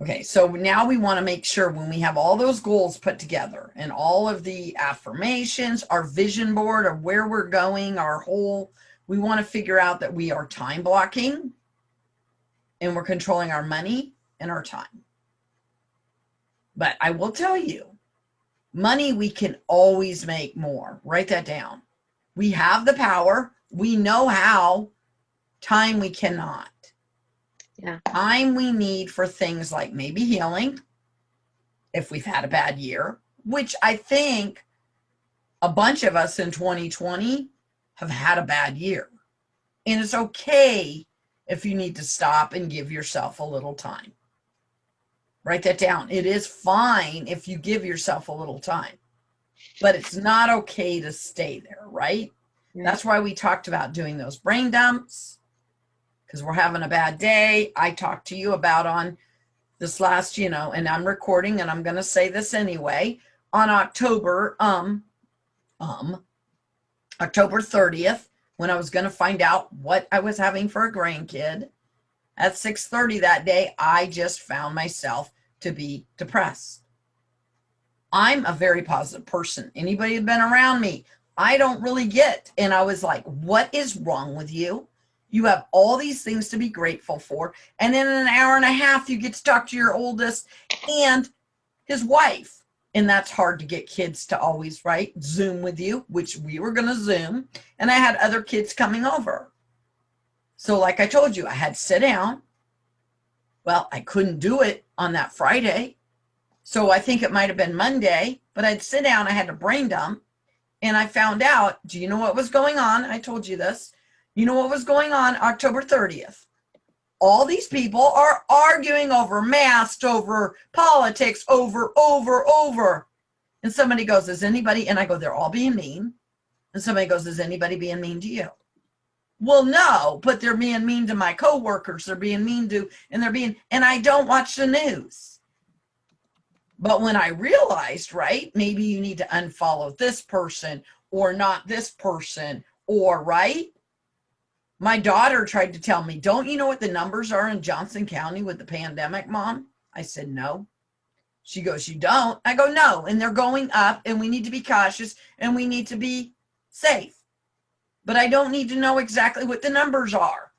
Okay, so now we want to make sure when we have all those goals put together and all of the affirmations, our vision board of where we're going, we want to figure out that we are time blocking and we're controlling our money and our time. But I will tell you, money, we can always make more. Write that down. We have the power. We know how. Time, we cannot. Yeah. Time we need for things like maybe healing, if we've had a bad year, which I think a bunch of us in 2020 have had a bad year. And it's okay if you need to stop and give yourself a little time. Write that down. It is fine if you give yourself a little time, but it's not okay to stay there, right? That's why we talked about doing those brain dumps, because we're having a bad day. I talked to you about on this last, and I'm recording and I'm going to say this anyway, on October 30th, when I was going to find out what I was having for a grandkid at 6:30 that day, I just found myself to be depressed. I'm a very positive person. Anybody who's been around me, I don't really get. And I was like, what is wrong with you? You have all these things to be grateful for. And in an hour and a half, you get to talk to your oldest and his wife. And that's hard to get kids to always, right? Zoom with you, which we were going to Zoom. And I had other kids coming over. So like I told you, I had to sit down. Well, I couldn't do it on that Friday. So I think it might have been Monday, but I'd sit down, I had to brain dump. And I found out, do you know what was going on? I told you this. You know what was going on October 30th? All these people are arguing over masks, over politics, over. And somebody goes, is anybody, and I go, they're all being mean. And somebody goes, is anybody being mean to you? Well, no, but they're being mean to my coworkers. They're being mean to, and I don't watch the news. But when I realized, right, maybe you need to unfollow this person or not this person, or right? My daughter tried to tell me, don't you know what the numbers are in Johnson County with the pandemic, Mom? I said, no. She goes, you don't? I go, no. And they're going up and we need to be cautious and we need to be safe. But I don't need to know exactly what the numbers are.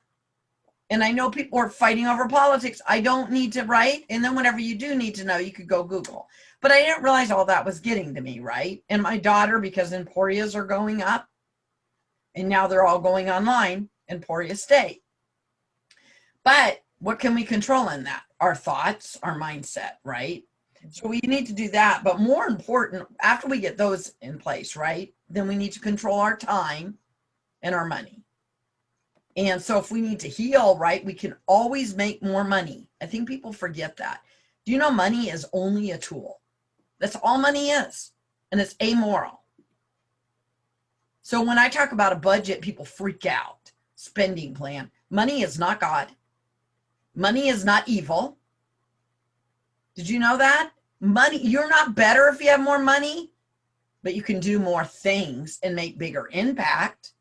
And I know people are fighting over politics. I don't need to, right? And then whenever you do need to know, you could go Google. But I didn't realize all that was getting to me, right? And my daughter, because Emporias are going up, and now they're all going online, Emporia State. But what can we control in that? Our thoughts, our mindset, right? So we need to do that. But more important, after we get those in place, right? Then we need to control our time and our money. And so if we need to heal, right, we can always make more money. I think people forget that. Do you know money is only a tool? That's all money is. And it's amoral. So when I talk about a budget, people freak out. Spending plan. Money is not God. Money is not evil. Did you know that? Money, you're not better if you have more money, but you can do more things and make bigger impact.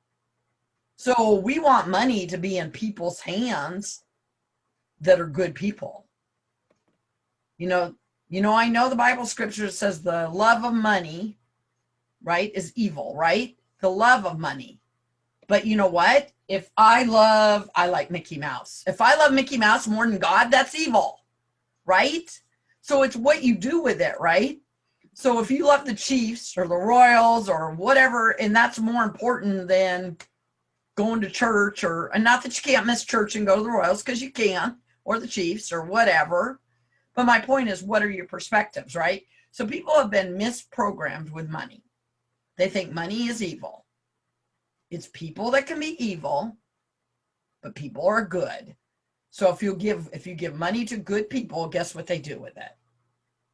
So we want money to be in people's hands that are good people. I know the Bible scripture says the love of money, right, is evil, right? The love of money. But you know what? If I like Mickey Mouse. If I love Mickey Mouse more than God, that's evil, right? So it's what you do with it, right? So if you love the Chiefs or the Royals or whatever, and that's more important than going to church, and not that you can't miss church and go to the Royals, because you can, or the Chiefs or whatever. But my point is, what are your perspectives, right? So people have been misprogrammed with money. They think money is evil. It's people that can be evil, but people are good. So if you give money to good people, guess what they do with it?